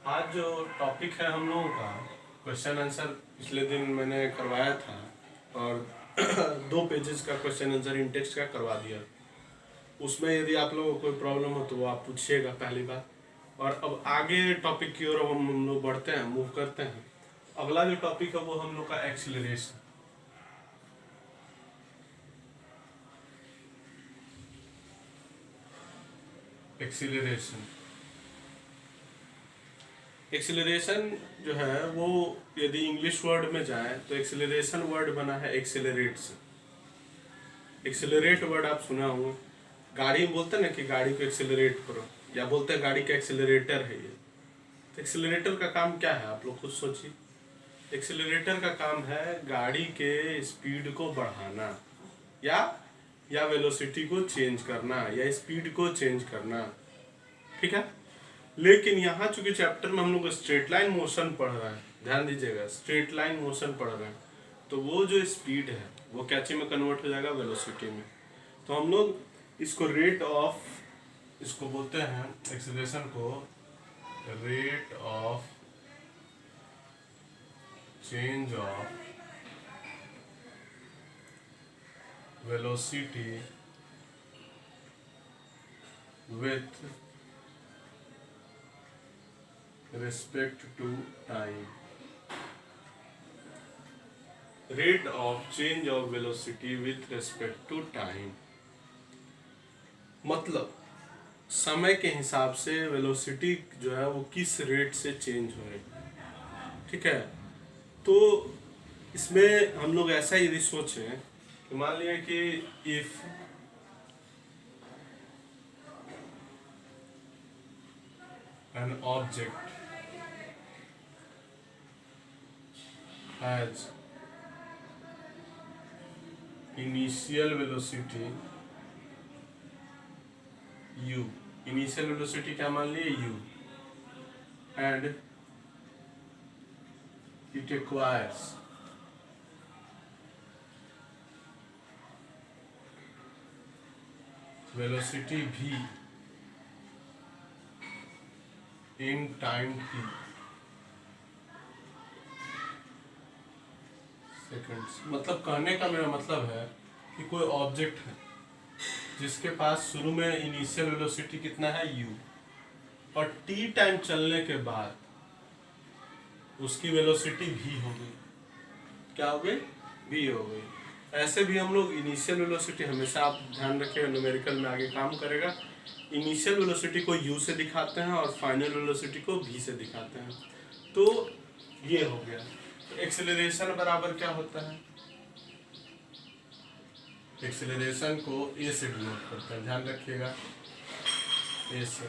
आज जो टॉपिक है हम लोगों का क्वेश्चन आंसर पिछले दिन मैंने करवाया था और 2 पेजेस का क्वेश्चन आंसर इन टेक्स्ट का करवा दिया। उसमें यदि आप लोगों को कोई प्रॉब्लम हो तो वो आप पूछिएगा पहली बात। और अब आगे टॉपिक की ओर हम लोग बढ़ते हैं, मूव करते हैं। अगला जो टॉपिक है वो हम लोग का एक्सीलरेशन। एक्सीलरेशन जो है वो यदि इंग्लिश वर्ड में जाए तो एक्सीलरेशन वर्ड बना है एक्सेलरेट से। एक्सेलरेट वर्ड आप सुना होगा, गाड़ी में बोलते हैं ना कि गाड़ी को एक्सेलरेट करो, या बोलते हैं गाड़ी का एक्सेलरेटर है ये। तो एक्सेलरेटर का काम क्या है आप लोग खुद सोचिए। एक्सेलरेटर का काम है गाड़ी के स्पीड को बढ़ाना या वेलोसिटी को चेंज करना या स्पीड को चेंज करना, ठीक है। लेकिन यहाँ चूंकि चैप्टर में हम लोग स्ट्रेट लाइन मोशन पढ़ रहे हैं, ध्यान दीजिएगा, स्ट्रेट लाइन मोशन पढ़ रहे हैं, तो वो जो स्पीड है वो क्या चीज में कन्वर्ट हो जाएगा, वेलोसिटी में। तो हम लोग इसको रेट ऑफ, इसको बोलते हैं एक्सेलरेशन को rate of change of velocity with respect to time। rate of change of velocity with respect to time मतलब समय के हिसाब से वेलोसिटी जो है वो किस रेट से चेंज हो रही, ठीक है। तो इसमें हम लोग ऐसा यदि सोचें कि मान लिया कि if an object has initial velocity u, initial velocity क्या मान लिए u, and it acquires velocity v in time t seconds. मतलब कहने का मेरा मतलब है कि कोई ऑब्जेक्ट है जिसके पास शुरू में इनिशियल वेलोसिटी कितना है u, और t टाइम चलने के बाद उसकी वेलोसिटी v हो गई। क्या हो गई? v हो गई। ऐसे भी हम लोग इनिशियल वेलोसिटी, हमेशा आप ध्यान रखिएगा, न्यूमेरिकल में आगे काम करेगा, इनिशियल वेलोसिटी को u से दिखाते हैं और फाइनल वेलोसिटी को v से दिखाते हैं। तो ये हो गया। एक्सेलरेशन बराबर क्या होता है, एक्सेलरेशन को ए से डिनोट करते हैं, ध्यान रखिएगा, ए से।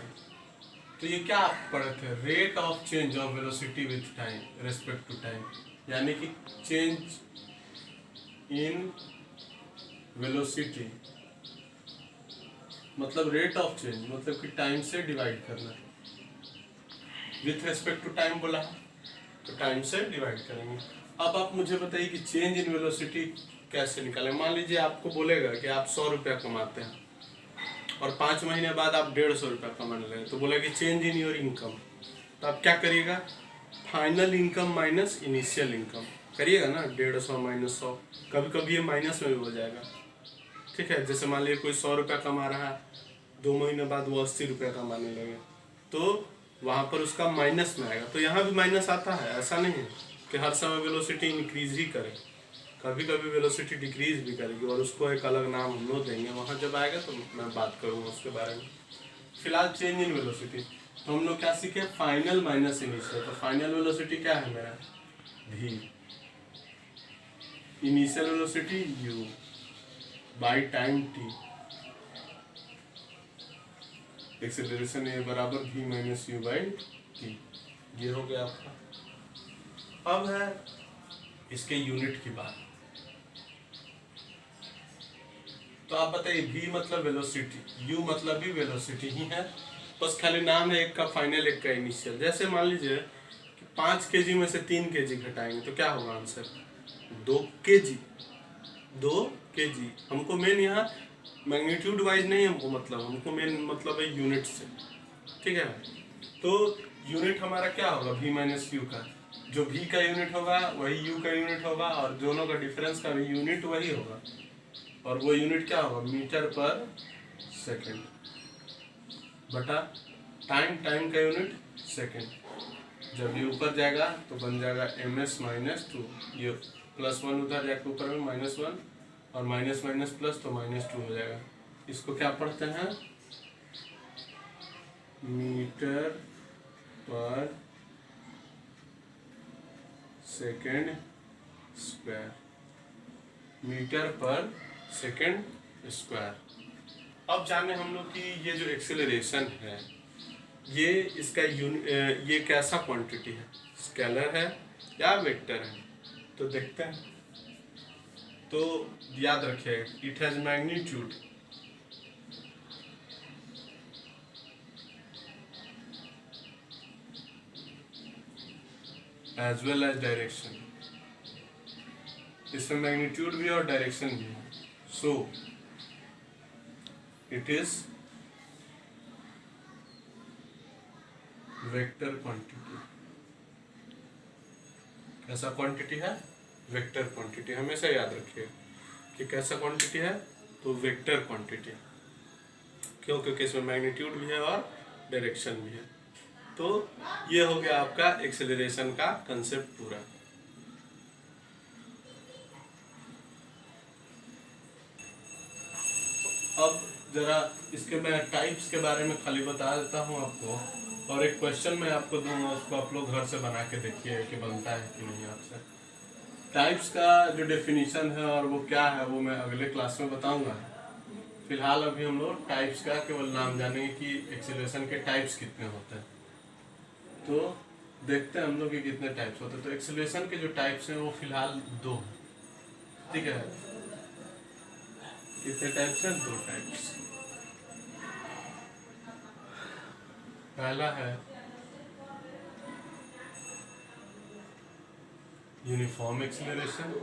तो ये क्या आप पढ़े थे, rate of change of velocity with time respect to time, यानी कि चेंज इन वेलोसिटी मतलब रेट ऑफ चेंज मतलब कि टाइम से डिवाइड करना, विथ रेस्पेक्ट टू टाइम बोला है तो टाइम से डिवाइड करेंगे। अब आप मुझे बताइए कि चेंज इन वेलोसिटी कैसे निकालें। मान लीजिए आपको बोलेगा कि आप 100 रुपया कमाते हैं और 5 महीने बाद आप 150 रुपया कमाने लगे, तो बोला कि चेंज इन योर इनकम। तो आप क्या करिएगा, final income minus initial income करिएगा ना, 150 माइनस 100, कभी कभी ये माइनस में भी हो जाएगा, ठीक है। जैसे मान लीजिए कोई 100 रुपया कमा रहा है, 2 महीने बाद वो 80 रुपया कमाने लगे, तो वहाँ पर उसका माइनस में आएगा। तो यहाँ भी माइनस आता है, ऐसा नहीं है कि हर समय वेलोसिटी इंक्रीज ही करे, कभी कभी वेलोसिटी डिक्रीज भी करेगी और उसको एक अलग नाम हम लोग देंगे, वहाँ जब आएगा तो मैं बात करूँगा उसके बारे में। फिलहाल चेंज इन वेलोसिटी तो हम लोग क्या सीखे, फाइनल माइनस इनिशियल। तो फाइनल वेलोसिटी क्या है मेरा, v, initial velocity u by time t, acceleration a बराबर v minus u by t. ये हो गया आपका। अब है इसके यूनिट की बात। तो आप बताइए, v मतलब वेलोसिटी, u मतलब भी वेलोसिटी ही है, बस खाली नाम है एक का फाइनल एक का इनिशियल। जैसे मान लीजिए कि 5 kg में से 3 kg घटाएंगे तो क्या होगा आंसर, 2 kg। 2 kg। हमको मेन यहाँ मैग्नीट्यूड वाइज नहीं हमको मतलब, हमको मेन मतलब है यूनिट से, ठीक है। तो यूनिट हमारा क्या होगा v माइनस यू का, जो v का यूनिट होगा वही u का यूनिट होगा और दोनों का डिफरेंस का भी यूनिट वही होगा, और वो यूनिट क्या होगा मीटर पर सेकेंड बटा टाइम का यूनिट सेकेंड। जब ये ऊपर जाएगा तो बन जाएगा ms माइनस 2, ये +1 उधर जाके ऊपर में -1 और माइनस माइनस प्लस तो -2 हो जाएगा। इसको क्या पढ़ते हैं मीटर पर सेकेंड स्क्वायर, मीटर पर सेकेंड स्क्वायर। अब जाने हम लोग कि ये जो एक्सेलरेशन है ये इसका ये कैसा क्वांटिटी है, स्केलर है या वेक्टर है, तो देखते हैं। तो याद रखिए it has magnitude as well as direction, इसमें मैग्नीट्यूड भी और डायरेक्शन भी है, so it is vector quantity. कैसा क्वांटिटी है वेक्टर क्वांटिटी, हमेशा याद रखिए कि कैसा क्वांटिटी है तो वेक्टर क्वांटिटी, क्यों क्योंकि इसमें मैग्नीट्यूड भी है और डायरेक्शन भी है। तो ये हो गया आपका एक्सेलरेशन का कंसेप्ट पूरा। अब जरा इसके मैं टाइप्स के बारे में खाली बता देता हूँ आपको, और एक क्वेश्चन मैं आपको दूंगा, उसको आप लोग घर से बना के देखिए कि बनता है कि नहीं आपसे। टाइप्स का जो डेफिनेशन है और वो क्या है वो मैं अगले क्लास में बताऊंगा। फिलहाल अभी हम लोग टाइप्स का केवल नाम जानेंगे कि एक्सेलरेशन के टाइप्स कितने होते हैं। तो देखते हैं हम लोग कि कितने टाइप्स होते हैं। तो एक्सेलरेशन के जो टाइप्स हैं वो फिलहाल 2 हैं, ठीक है। कितने टाइप्स हैं 2 टाइप्स। पहला है यूनिफॉर्म एक्सेलरेशन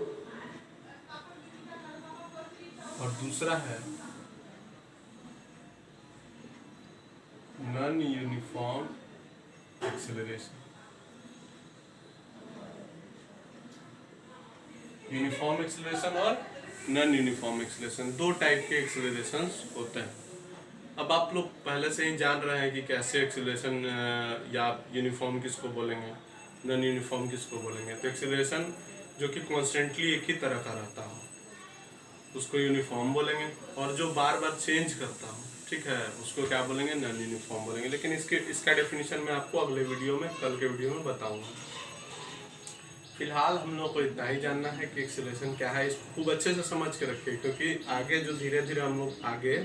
और दूसरा है non uniform acceleration. Uniform acceleration और नॉन यूनिफॉर्म एक्सेलरेशन, 2 टाइप के एक्सेलरेशंस होते हैं। अब आप लोग पहले से ही जान रहे हैं कि कैसे एक्सेलरेशन या यूनिफॉर्म किसको बोलेंगे, नॉन यूनिफॉर्म किसको बोलेंगे। तो एक्सेलरेशन जो कि कॉन्स्टेंटली एक ही तरह का रहता हो उसको यूनिफॉर्म बोलेंगे, और जो बार बार चेंज करता हो, ठीक है, उसको क्या बोलेंगे नॉन यूनिफॉर्म बोलेंगे। लेकिन इसका डेफिनेशन मैं आपको अगले वीडियो में, कल के वीडियो में बताऊंगा। फिलहाल हम लोग को इतना ही जानना है कि एक्सेलरेशन क्या है, इसको खूब अच्छे से समझ के रखिए, क्योंकि आगे जो धीरे धीरे हम लोग आगे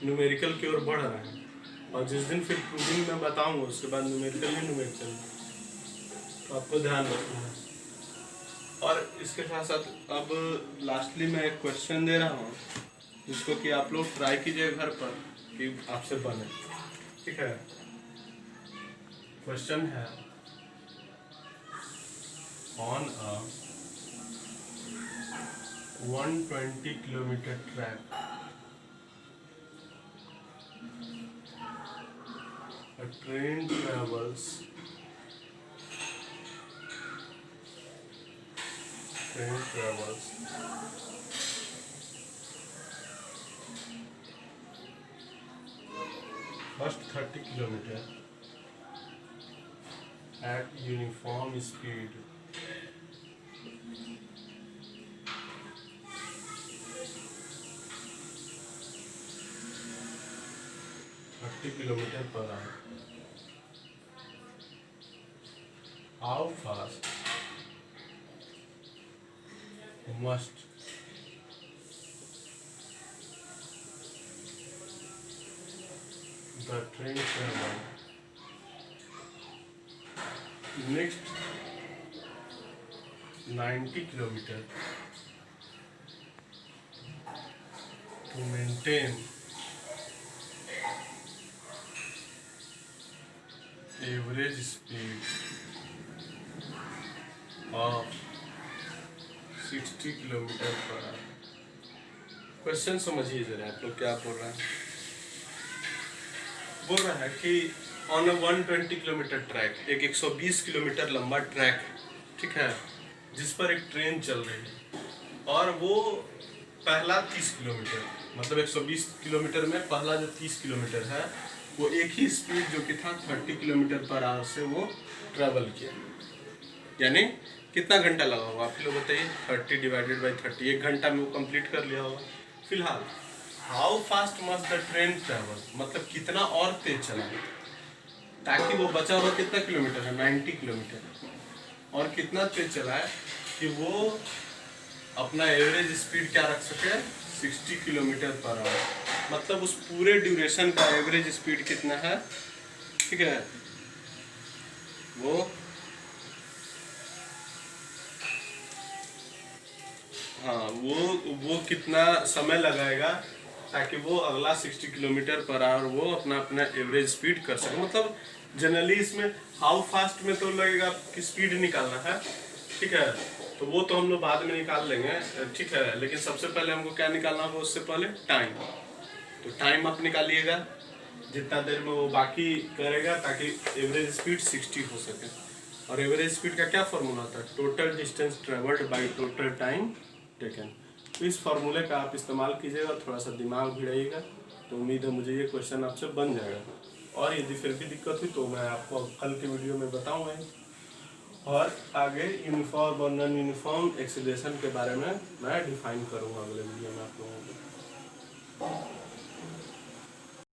न्यूमेरिकल की ओर बढ़ रहे हैं, और जिस दिन फिर प्रूविंग में बताऊंगा उसके बाद न्यूमेरिकल, तो आपको ध्यान रखना है। और इसके साथ साथ अब लास्टली मैं एक क्वेश्चन दे रहा हूँ जिसको कि आप लोग ट्राई कीजिए घर पर कि आपसे बने, ठीक है। क्वेश्चन है on a 120 kilometre track a train travels 30 kilometer at uniform speed km per hour. How fast must the train travel next 90 km to maintain average speed of 60 kilometre per hour. Question समझिए जरा आप लोग क्या बोल रहे हैं। बोल रहा है कि ऑन अ 120 किलोमीटर ट्रैक, एक 120 किलोमीटर लंबा ट्रैक, ठीक है, जिस पर एक ट्रेन चल रही है, और वो पहला 30 किलोमीटर, मतलब 120 किलोमीटर में पहला जो 30 किलोमीटर है वो एक ही स्पीड जो कि था 30 किलोमीटर पर आवर से वो ट्रेवल किया। यानी कितना घंटा लगा होगा आप लोग बताइए? 30 डिवाइडेड बाई 30, 1 घंटा में वो कंप्लीट कर लिया होगा। फिलहाल how fast must the train travel, मतलब कितना और तेज चला ताकि वो बचा हुआ कितना किलोमीटर है, 90 किलोमीटर, और कितना तेज चला है कि वो अपना एवरेज स्पीड क्या रख सके, 60 किलोमीटर पर आवर। मतलब उस पूरे ड्यूरेशन का एवरेज स्पीड कितना है, ठीक है, वो हाँ वो कितना समय लगाएगा ताकि वो अगला 60 किलोमीटर पर आवर वो अपना अपना एवरेज स्पीड कर सके। मतलब जनरली इसमें हाउ फास्ट में तो लगेगा कि स्पीड निकालना है, ठीक है, तो वो तो हम लोग बाद में निकाल लेंगे, ठीक है, लेकिन सबसे पहले हमको क्या निकालना होगा, उससे पहले टाइम। तो टाइम आप निकालिएगा जितना देर में वो बाकी करेगा ताकि एवरेज स्पीड 60 हो सके। और एवरेज स्पीड का क्या फॉर्मूला होता है, total distance travelled by total time taken. तो इस फार्मूले का आप इस्तेमाल कीजिएगा, थोड़ा सा दिमाग भिड़ाइएगा, तो उम्मीद है मुझे ये क्वेश्चन आपसे बन जाएगा। और यदि फिर भी दिक्कत हुई तो मैं आपको कल के वीडियो में बताऊँगा, और आगे यूनिफॉर्म और नॉन यूनिफॉर्म एक्सीलरेशन के बारे में मैं डिफाइन करूँगा अगले वीडियो में आप लोगों को।